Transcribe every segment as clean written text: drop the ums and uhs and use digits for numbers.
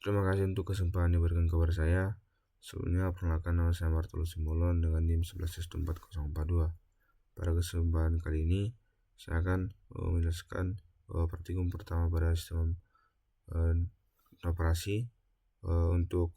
Terima kasih untuk kesempatan yang diberikan kepada saya. Sebelumnya, perkenalkan nama saya Martulus Simbolon dengan NIM 11.44042. Pada kesempatan kali ini, saya akan menjelaskan praktikum pertama pada sistem operasi untuk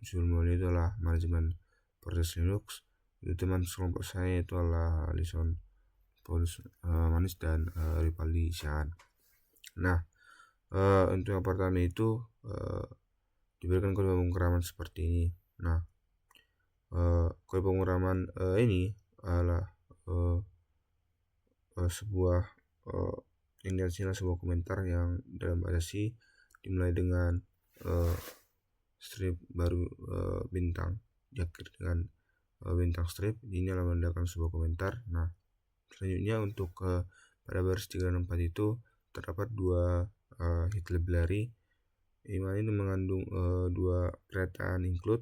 judul itu adalah manajemen proses Linux. Untuk teman sekelompok saya itu adalah Alison Paulus Manis dan Ripaldi Syahan. Nah, untuk yang pertama itu diberikan kode pemrograman seperti ini. Nah, kode pemrograman ini adalah sebuah sebuah komentar yang dalam bahasa C dimulai dengan strip baru bintang, diakhiri dengan bintang strip. Ini adalah menandakan sebuah komentar. Nah, selanjutnya untuk pada baris 3 dan 4 itu terdapat dua hit library, dimana ini mengandung dua pernyataan include,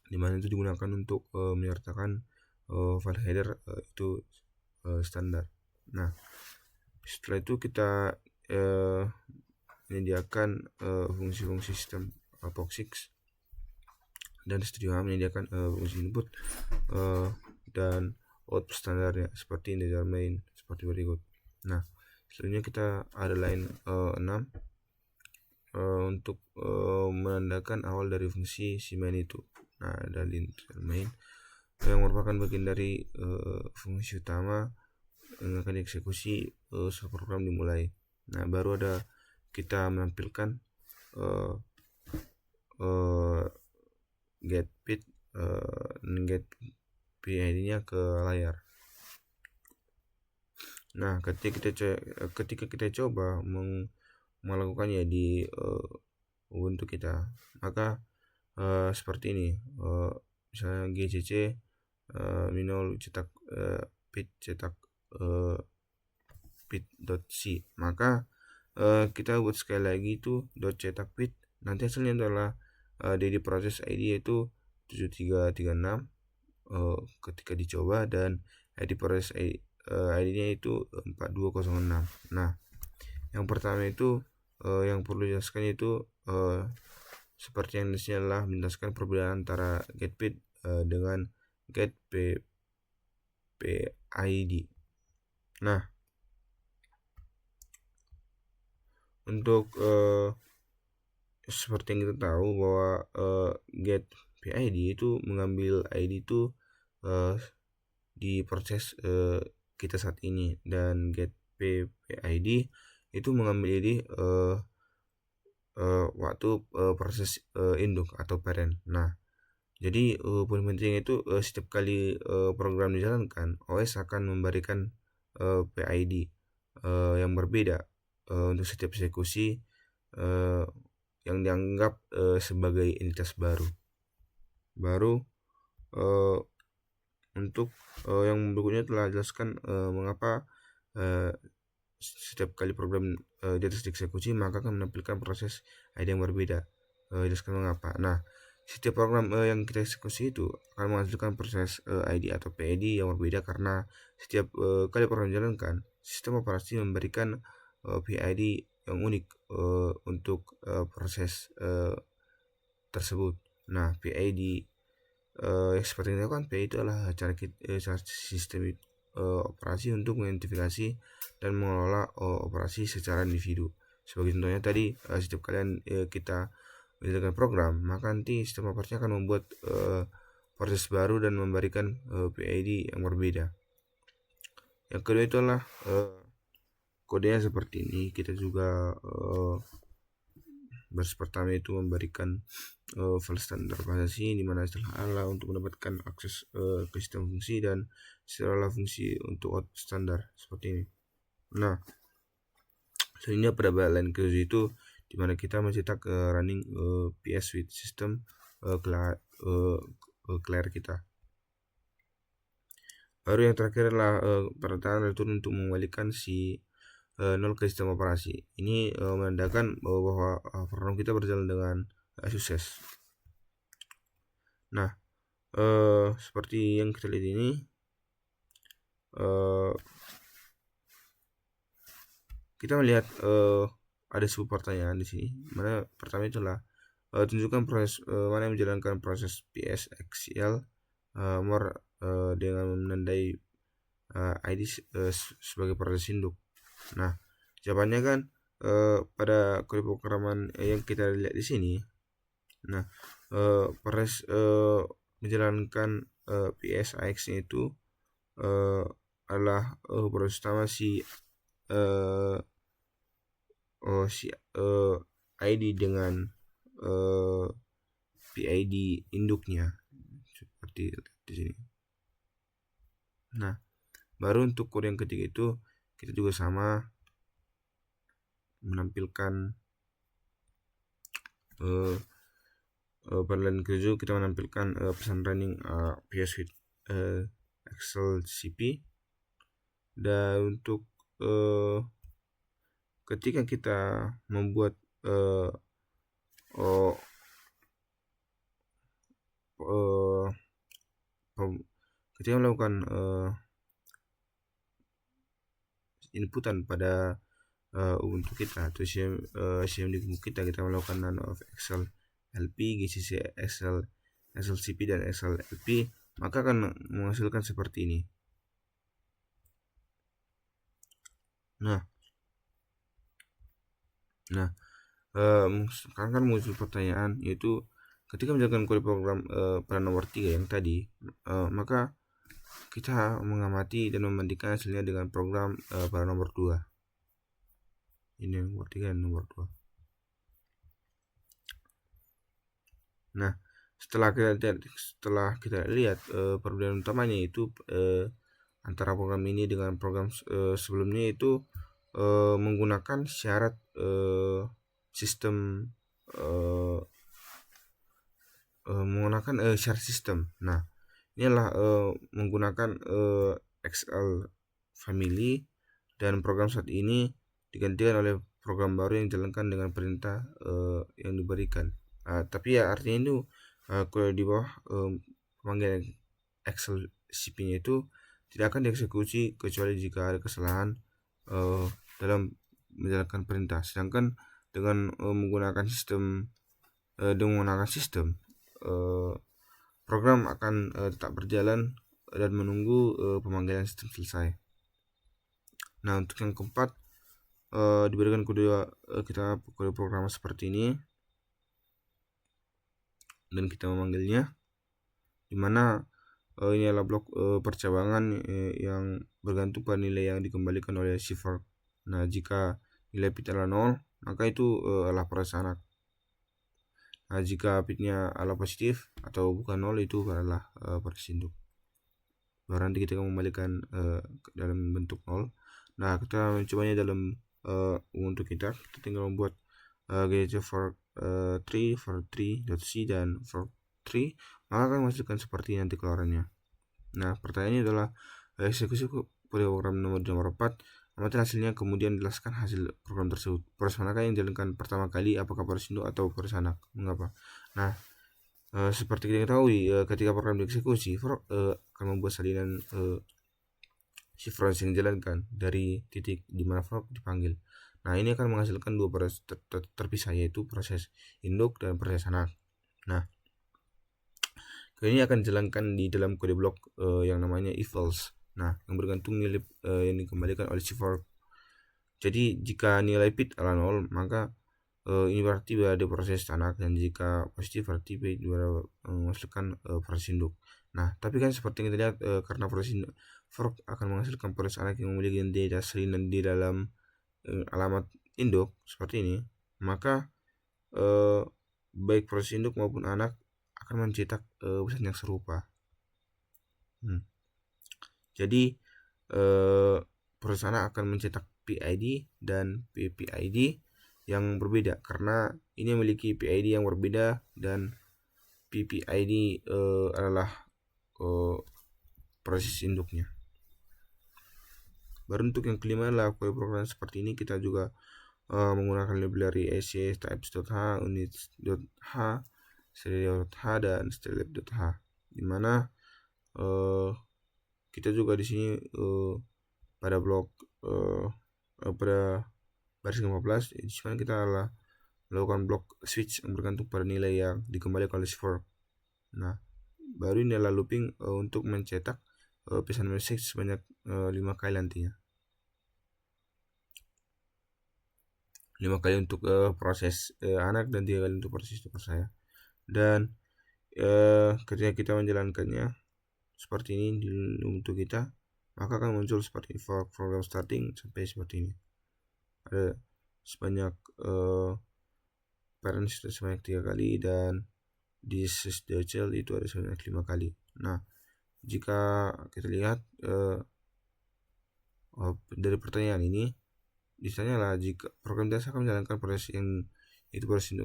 dimana itu digunakan untuk menyertakan file header itu standar. Nah, setelah itu kita menyediakan fungsi-fungsi sistem POX6, dan Studio A menyediakan fungsi input dan output standarnya seperti integer main seperti berikut. Nah, selanjutnya kita ada line 6 untuk menandakan awal dari fungsi si main itu. Nah, dari integer main yang merupakan bagian dari fungsi utama yang akan dieksekusi saat program dimulai. Nah, baru ada kita menampilkan get PID-nya ke layar. Nah, ketika kita coba melakukannya di Ubuntu kita, maka seperti ini. Misalnya gcc minol cetak pit cetak pit.c, maka kita buat sekali lagi itu .cetak pit. Nanti hasilnya adalah dari proses ID yaitu 7336 ketika dicoba, dan ID proses ID-nya itu 4206. Nah, yang pertama itu yang perlu dijelaskan itu seperti yang disini adalah menjelaskan perbedaan antara getPID dengan getPID. Nah, untuk seperti yang kita tahu bahwa getPID itu mengambil ID itu di proses kita saat ini, dan getPID itu mengambil ID waktu proses induk atau parent. Nah, jadi poin penting itu setiap kali program dijalankan, OS akan memberikan PID yang berbeda untuk setiap eksekusi yang dianggap sebagai entitas baru. Untuk yang berikutnya telah jelaskan mengapa setiap kali program di atas dieksekusi maka akan menampilkan proses ID yang berbeda. Jelaskan mengapa. Nah, setiap program yang kita eksekusi itu akan menghasilkan proses ID atau PID yang berbeda karena setiap kali program dijalankan, sistem operasi memberikan PID yang unik untuk proses tersebut. Nah, PID seperti ini kan, PID itu adalah cara sistem operasi untuk mengidentifikasi dan mengelola operasi secara individu. Sebagai contohnya tadi, setiap kalian kita menjalankan program, maka nanti sistem operasi akan membuat proses baru dan memberikan PID yang berbeda. Yang kedua itu adalah kodenya seperti ini. Kita juga baris pertama itu memberikan file standar bahasa C, di mana setelah ala untuk mendapatkan akses ke sistem fungsi, dan setelah fungsi untuk output standar seperti ini. Nah, selanjutnya pada line ke-7 itu dimana kita mencetak running PS with system clear kita. Baru yang terakhir adalah pernyataan return untuk mengembalikan si 0 ke sistem operasi. Ini menandakan bahwa program kita berjalan dengan sukses. Nah, seperti yang kita lihat ini, kita melihat ada sebuah pertanyaan di sini. Mana pertama itulah tunjukkan proses mana yang menjalankan proses PSXL dengan menandai ID sebagai proses induk. Nah, jawabannya kan pada kode pemrograman yang kita lihat di sini. Nah, proses menjalankan PSIX itu adalah proses utama si ID dengan PID induknya seperti di sini. Nah, baru untuk kode yang ketiga itu kita juga sama menampilkan pada line ke-7 kita menampilkan pesan running PS with Excel CP. Dan untuk ketika kita membuat ketika melakukan inputan pada Ubuntu kita atau CMD kita melakukan nano of Excel LP, GCC Excel CP dan Excel LP, maka akan menghasilkan seperti ini. Nah, sekarang kan muncul pertanyaan, yaitu ketika menjalankan kode program pada nomor 3 yang tadi, maka kita mengamati dan membandingkan hasilnya dengan program pada nomor 2. Ini nomor 3 dan nomor 2. Nah, setelah kita lihat perbedaan utamanya itu antara program ini dengan program sebelumnya, itu menggunakan syarat sistem syarat sistem. Nah, inilah menggunakan XL family, dan program saat ini digantikan oleh program baru yang dijalankan dengan perintah yang diberikan. Tapi ya artinya itu kalau di bawah pemanggilan Excel CP-nya itu tidak akan dieksekusi kecuali jika ada kesalahan dalam menjalankan perintah. Sedangkan dengan menggunakan sistem program akan tetap berjalan dan menunggu pemanggilan sistem selesai. Nah, untuk yang keempat diberikan kita kode program seperti ini dan kita memanggilnya, dimana ini adalah blok percabangan yang bergantung pada nilai yang dikembalikan oleh shifter. Nah, jika nilai bit adalah 0, maka itu adalah proses anak. Nah, jika bitnya adalah positif atau bukan 0, itu adalah proses induk. Baru nanti kita kembalikan dalam bentuk 0. Nah, kita mencobanya dalam untuk kita tinggal membuat gadget for 3 for 3.c dan for 3, maka akan menghasilkan seperti nanti keluarannya. Nah, pertanyaannya adalah eksekusi program nomor 4, amati hasilnya kemudian jelaskan hasil program tersebut. Proses manakah yang dijalankan pertama kali, apakah proses induk atau proses anak? Mengapa? Nah, seperti kita ketahui, ketika program dieksekusi, akan membuat salinan si proses yang dijalankan dari titik di mana fork dipanggil. Nah, ini akan menghasilkan dua proses terpisah, yaitu proses induk dan proses anak. Nah, ini akan dijalankan di dalam kode blok yang namanya if else. Nah, yang bergantung nilai yang dikembalikan oleh si fork. Jadi jika nilai bit adalah 0, maka ini berarti ada proses anak, dan jika positif berarti bit menghasilkan proses induk. Nah, tapi kan seperti yang kita lihat, karena proses fork akan menghasilkan proses anak yang memiliki data salinan di dalam alamat induk seperti ini, maka baik proses induk maupun anak akan mencetak pesan yang serupa. Jadi proses anak akan mencetak PID dan PPID yang berbeda, karena ini memiliki PID yang berbeda dan PPID adalah proses induknya. Baru untuk yang kelima adalah kode program seperti ini. Kita juga menggunakan library ACS types.h, units.h, serial.h dan stylab.h, dimana kita juga di sini pada blok pada baris 15 di mana kita melakukan block switch yang bergantung pada nilai yang dikembalikan oleh si fork. Nah, baru ini adalah looping untuk mencetak pesan message sebanyak 5 kali nantinya. 5 kali untuk proses anak dan 3 kali untuk proses super saya. Dan ketika kita menjalankannya seperti ini untuk kita, maka akan muncul seperti fork program starting sampai seperti ini. Ada sebanyak parents sebanyak 3 kali dan this is the child itu ada sebanyak 5 kali. Nah, jika kita lihat dari pertanyaan ini, ditanyalah jika program dasar akan menjalankan proses yang itu proses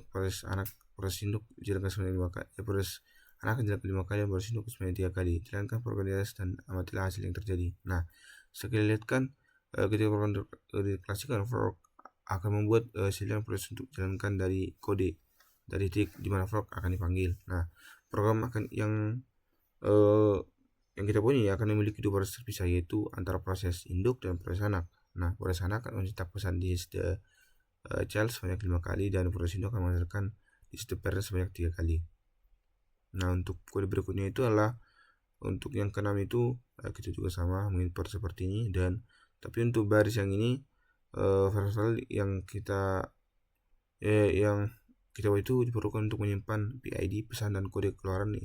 induk dijalankan sebanyak 5 kali, proses anak akan dijalankan 5 kali dan proses induk sebanyak 3 kali. Jalankan program dasar dan amatilah hasil yang terjadi. Nah, sekali lihat kan ketika program diklasifkan, fork akan membuat silihan proses untuk dijalankan dari kode dari titik di mana fork akan dipanggil. Nah, program akan yang kita punya akan memiliki dua proses terpisah, yaitu antara proses induk dan proses anak. Nah, proses anak akan mencetak pesan di the child sebanyak 5 kali dan proses induk akan menghasilkan di the parent sebanyak 3 kali. Nah, untuk kode berikutnya itu adalah untuk yang keenam itu kita juga sama mengimport seperti ini, dan tapi untuk baris yang ini variabel yang kita buat itu diperlukan untuk menyimpan PID pesan dan kode keluaran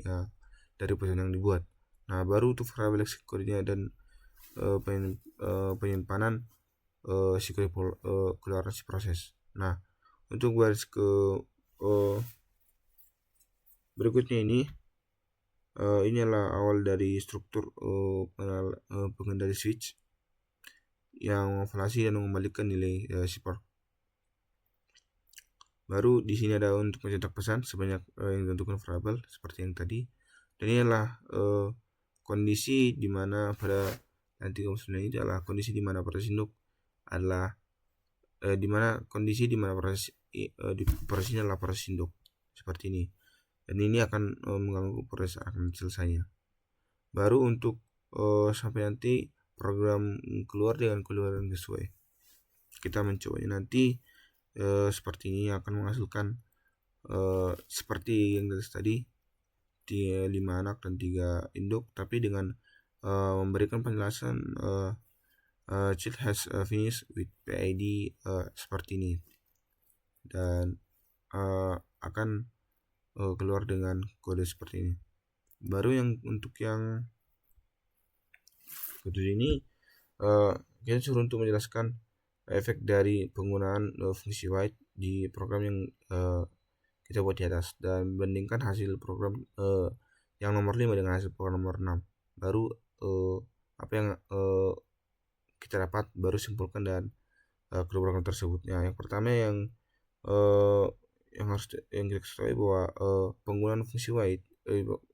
dari pesan yang dibuat. Nah, baru untuk variabel kodenya dan penyimpanan si kode keluaran si proses. Nah, untuk baris ke berikutnya ini adalah awal dari struktur pengendali switch yang mengevaluasi dan mengembalikan nilai si fork. Baru di sini ada untuk mencetak pesan sebanyak yang ditentukan variabel seperti yang tadi. Dan ini adalah kondisi di mana pada nanti ini adalah kondisi di mana proses induk adalah kondisi di mana proses prosesnya adalah proses induk seperti ini. Dan ini akan mengganggu proses akan selesainya. Baru untuk sampai nanti program keluar dengan keluaran sesuai. Kita mencobanya nanti seperti ini akan menghasilkan seperti yang tadi 5 anak dan 3 induk, tapi dengan memberikan penjelasan child has finished with PID seperti ini, dan akan keluar dengan kode seperti ini. Baru yang untuk yang kedua ini kita suruh untuk menjelaskan efek dari penggunaan fungsi white di program yang kita buat di atas, dan bandingkan hasil program yang nomor 5 dengan hasil program nomor 6. Baru apa yang kita dapat baru simpulkan dan kedua program tersebut. Yang pertama yang kita ketahui bahwa penggunaan fungsi white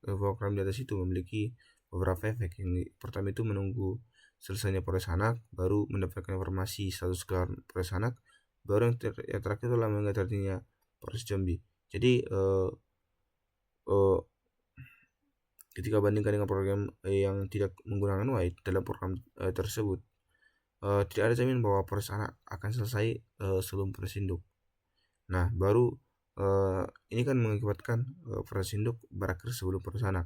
program di atas itu memiliki beberapa efek. Yang pertama itu menunggu selesainya proses anak, baru mendapatkan informasi status keluaran proses anak, baru yang terakhir adalah mengingat artinya proses zombie. Jadi ketika bandingkan dengan program yang tidak menggunakan white dalam program tersebut, tidak ada jamin bahwa proses anak akan selesai sebelum proses induk. Nah, baru ini kan mengakibatkan proses induk berakhir sebelum proses anak,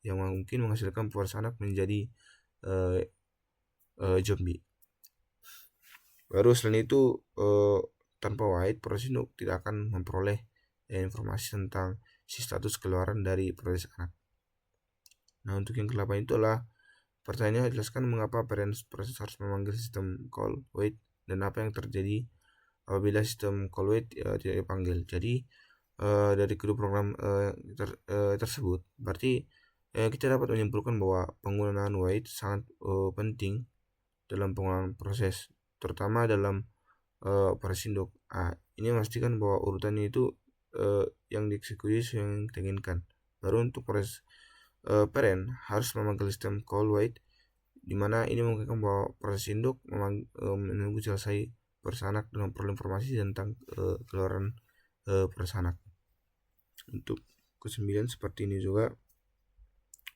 yang mungkin menghasilkan proses anak menjadi zombie. Baru selain itu tanpa white proses induk tidak akan memperoleh informasi tentang si status keluaran dari proses anak. Nah, untuk yang ke-8 itu adalah pertanyaannya, jelaskan mengapa proses harus memanggil sistem call wait dan apa yang terjadi apabila sistem call wait tidak dipanggil. Jadi dari kedua program tersebut berarti kita dapat menyimpulkan bahwa penggunaan wait sangat penting dalam penggunaan proses, terutama dalam proses induk. Ini memastikan bahwa urutannya itu yang dieksekusi yang kita inginkan. Baru untuk proses parent harus memanggil sistem call wait, dimana ini memungkinkan bahwa proses induk menunggu selesai proses anak dengan perlu informasi tentang keluaran proses anak. Untuk ke-9 seperti ini juga,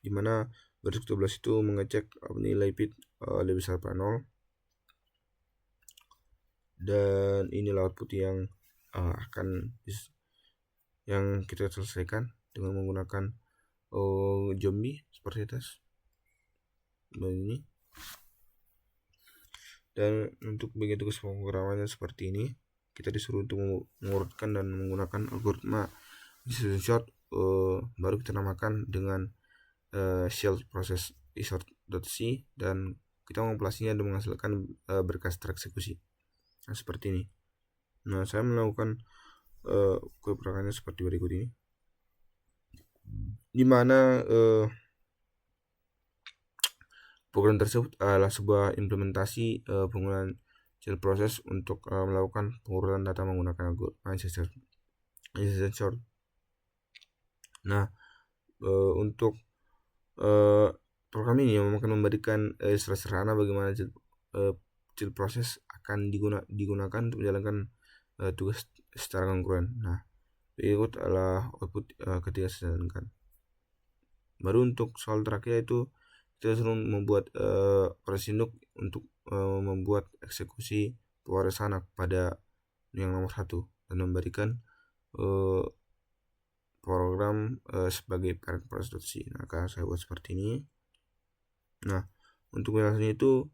dimana baris 12 itu mengecek nilai bit lebih besar pada 0. dan inilah output yang yang kita selesaikan dengan menggunakan zombie seperti itu. Dan ini, dan untuk bagian tugas pemrogramannya seperti ini, kita disuruh untuk mengurutkan dan menggunakan algoritma insertion sort, baru kita namakan dengan shell process isort.c, dan kita mengoperasinnya dan menghasilkan berkas tereksekusi. Nah, seperti ini. Nah, saya melakukan kue perangkatnya seperti berikut ini, di mana program tersebut adalah sebuah implementasi penggunaan shell process untuk melakukan pengurutan data menggunakan algoritma insertion sort. Nah, untuk program ini akan memberikan sederhana bagaimana shell process akan digunakan untuk menjalankan tugas secara kongruen. Nah, berikut adalah output ketika saya jalankan. Baru untuk soal terakhir itu kita suruh membuat proses induk untuk membuat eksekusi pewaris anak pada yang nomor 1 dan memberikan program sebagai parent process.c. Nah, akan saya buat seperti ini. Nah, untuk penjelasannya itu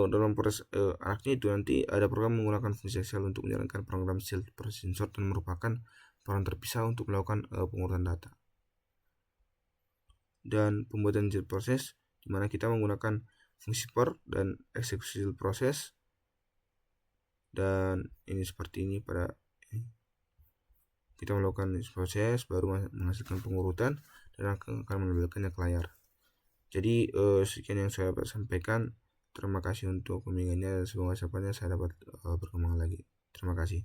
dalam proses anaknya itu nanti ada program menggunakan fungsi shell untuk menjalankan program shell process insert dan merupakan program terpisah untuk melakukan pengurutan data. Dan pembuatan shell process di mana kita menggunakan fungsi for dan eksekusi shell process, dan ini seperti ini. Pada ini kita melakukan proses baru menghasilkan pengurutan dan akan menampilkannya ke layar. Jadi sekian yang saya sampaikan. Terima kasih untuk pembimbingannya, dan semoga saya dapat berkembang lagi. Terima kasih.